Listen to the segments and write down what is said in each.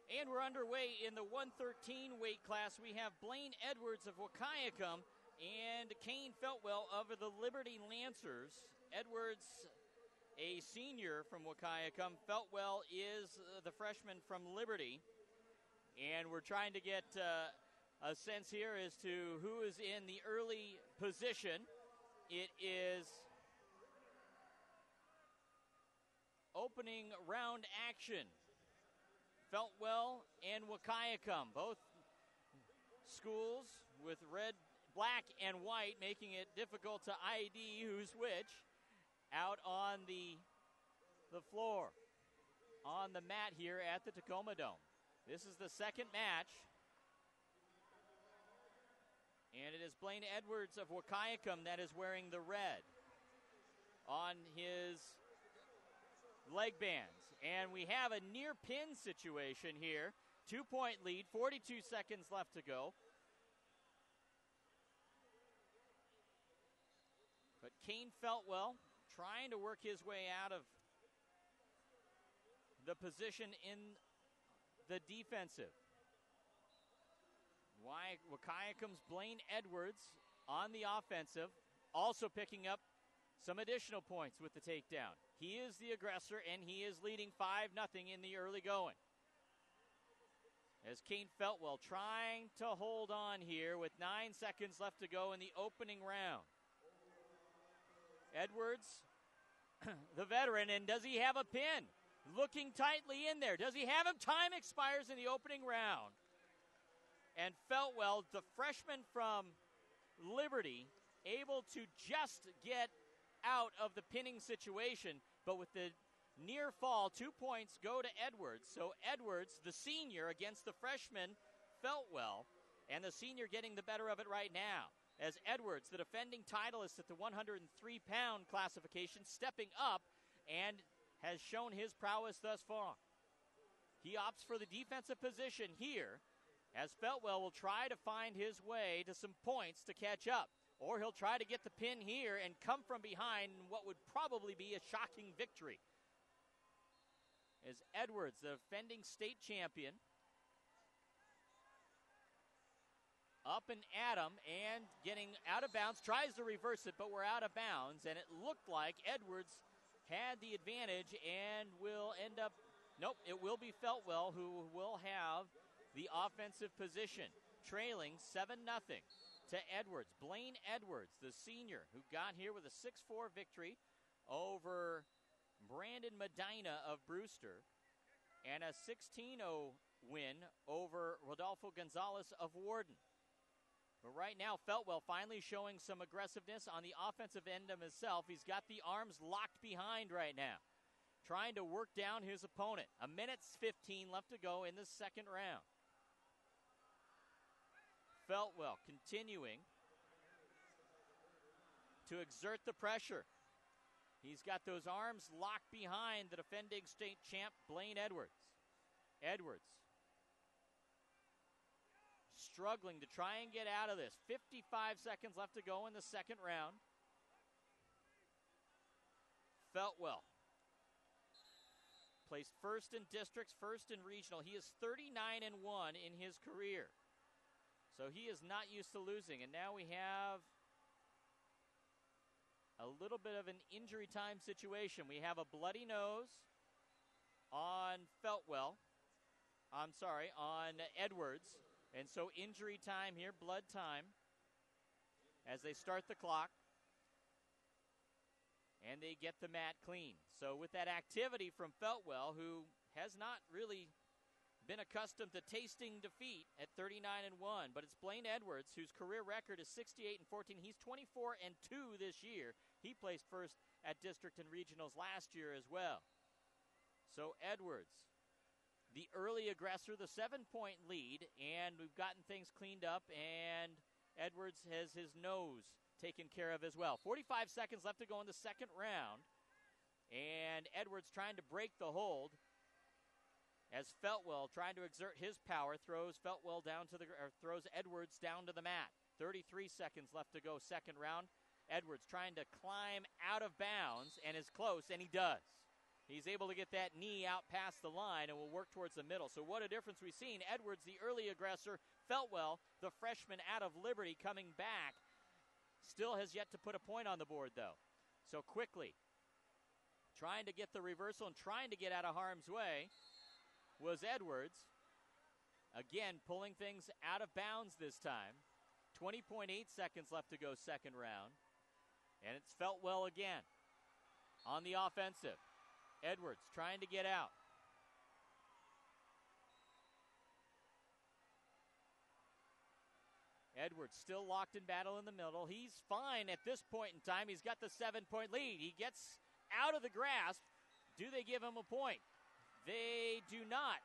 And we're underway in the 113 weight class. We have Blayne Edwards of Wahkiakum and Kaimn Feltwell of the Liberty Lancers. Edwards, a senior from Wahkiakum. Feltwell is the freshman from Liberty. And we're trying to get a sense here as to who is in the early position. It is opening round action. Feltwell and Wahkiakum, both schools with red, black, and white, making it difficult to ID who's which out on the floor, on the mat here at the Tacoma Dome. This is the second match, and it is Blayne Edwards of Wahkiakum that is wearing the red on his leg bands. And we have a near pin situation here. 2-point lead, 42 seconds left to go. But Kaimn Feltwell trying to work his way out of the position in the defensive. Wahkiakum's Blayne Edwards on the offensive, also picking up some additional points with the takedown. He is the aggressor, and he is leading 5-0 in the early going. As Kaimn Feltwell trying to hold on here with 9 seconds left to go in the opening round. Edwards, the veteran, and does he have a pin? Looking tightly in there. Does he have him? Time expires in the opening round. And Feltwell, the freshman from Liberty, able to just get out of the pinning situation, but with the near fall, 2 points go to Edwards. So Edwards, the senior, against the freshman Feltwell, and the senior getting the better of it right now, as Edwards, the defending titleist at the 103-pound classification, stepping up and has shown his prowess thus far. He opts for the defensive position here, as Feltwell will try to find his way to some points to catch up. Or he'll try to get the pin here and come from behind in what would probably be a shocking victory. As Edwards, the defending state champion, up and at him and getting out of bounds, tries to reverse it, but we're out of bounds. And it looked like Edwards had the advantage and will end up, nope, it will be Feltwell who will have the offensive position, trailing 7-0. To Edwards. Blayne Edwards, the senior, who got here with a 6-4 victory over Brandon Medina of Brewster and a 16-0 win over Rodolfo Gonzalez of Warden. But right now, Feltwell finally showing some aggressiveness on the offensive end of himself. He's got the arms locked behind right now, trying to work down his opponent. 1:15 left to go in the second round. Feltwell continuing to exert the pressure. He's got those arms locked behind the defending state champ, Blayne Edwards. Edwards struggling to try and get out of this. 55 seconds left to go in the second round. Feltwell placed first in districts, first in regional. He is 39-1 in his career. So he is not used to losing. And now we have a little bit of an injury time situation. We have a bloody nose on on Edwards. And so injury time here, blood time, as they start the clock. And they get the mat clean. So with that activity from Feltwell, who has not really been accustomed to tasting defeat at 39-1, but it's Blayne Edwards, whose career record is 68-14. He's 24-2 this year. He placed first at district and regionals last year as well. So Edwards, the early aggressor, the 7-point lead, and we've gotten things cleaned up, and Edwards has his nose taken care of as well. 45 seconds left to go in the second round, and Edwards trying to break the hold, as Feltwell, trying to exert his power, throws Edwards down to the mat. 33 seconds left to go, second round. Edwards trying to climb out of bounds and is close, and he does. He's able to get that knee out past the line and will work towards the middle. So what a difference we've seen. Edwards, the early aggressor. Feltwell, the freshman out of Liberty, coming back. Still has yet to put a point on the board, though. So quickly, trying to get the reversal and trying to get out of harm's way was Edwards. Again, pulling things out of bounds this time. 20.8 seconds left to go second round. And it's Feltwell again on the offensive. Edwards trying to get out. Edwards still locked in battle in the middle. He's fine at this point in time. He's got the 7-point lead. He gets out of the grasp. Do they give him a point? They do not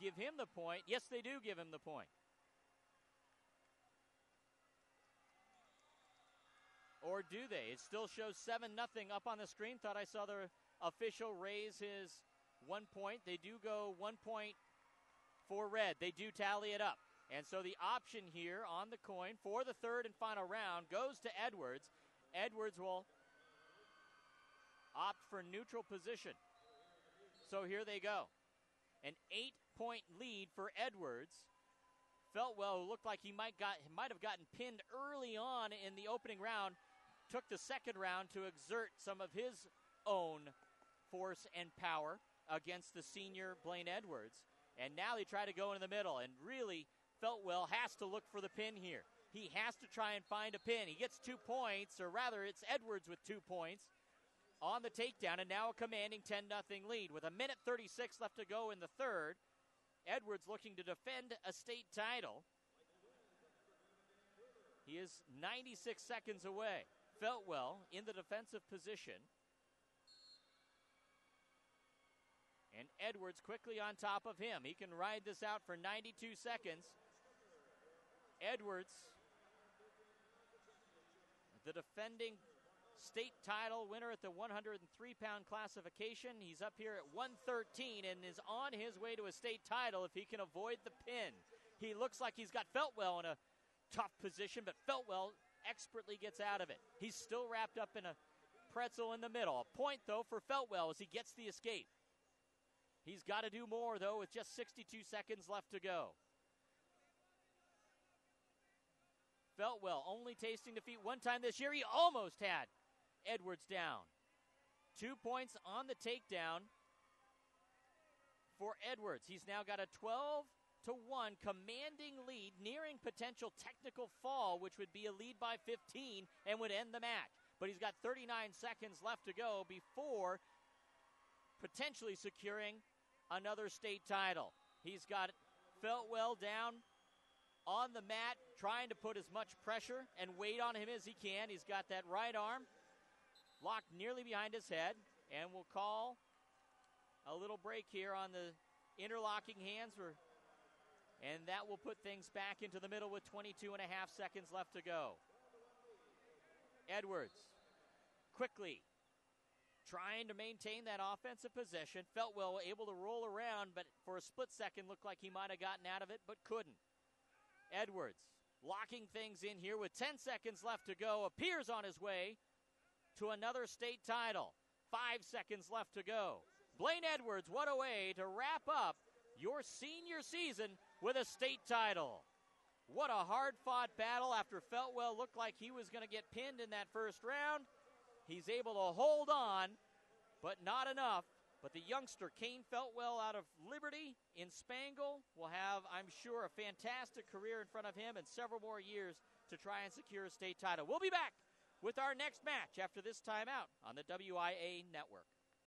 give him the point. Yes, they do give him the point. Or do they? It still shows 7-0 up on the screen. Thought I saw the official raise his 1 point. They do go 1 point for red. They do tally it up. And so the option here on the coin for the third and final round goes to Edwards. Edwards will opt for neutral position. So here they go. An 8-point lead for Edwards. Feltwell, who looked like he might have gotten pinned early on in the opening round, took the second round to exert some of his own force and power against the senior Blayne Edwards. And now they try to go in the middle, and really Feltwell has to look for the pin here. He has to try and find a pin. He gets 2 points, or rather it's Edwards with 2 points on the takedown, and now a commanding 10-0 lead. With 1:36 left to go in the third, Edwards looking to defend a state title. He is 96 seconds away. Feltwell in the defensive position. And Edwards quickly on top of him. He can ride this out for 92 seconds. Edwards, the defending state title winner at the 103-pound classification. He's up here at 113 and is on his way to a state title if he can avoid the pin. He looks like he's got Feltwell in a tough position, but Feltwell expertly gets out of it. He's still wrapped up in a pretzel in the middle. A point, though, for Feltwell as he gets the escape. He's got to do more, though, with just 62 seconds left to go. Feltwell only tasting defeat one time this year. He almost had Edwards down. 2 points on the takedown for Edwards. He's now got a 12-1 commanding lead, nearing potential technical fall, which would be a lead by 15 and would end the match. But he's got 39 seconds left to go before potentially securing another state title. He's got Feltwell down on the mat, trying to put as much pressure and weight on him as he can. He's got that right arm locked nearly behind his head, and we'll call a little break here on the interlocking hands, and that will put things back into the middle with 22 and a half seconds left to go. Edwards quickly trying to maintain that offensive possession. Feltwell able to roll around, but for a split second looked like he might have gotten out of it, but couldn't. Edwards locking things in here with 10 seconds left to go, appears on his way to another state title. 5 seconds left to go. Blayne Edwards, what a way to wrap up your senior season with a state title. What a hard-fought battle after Feltwell looked like he was going to get pinned in that first round. He's able to hold on, but not enough. But the youngster, Kaimn Feltwell out of Liberty in Spangle, will have, I'm sure, a fantastic career in front of him and several more years to try and secure a state title. We'll be back with our next match after this timeout on the WIAA Network.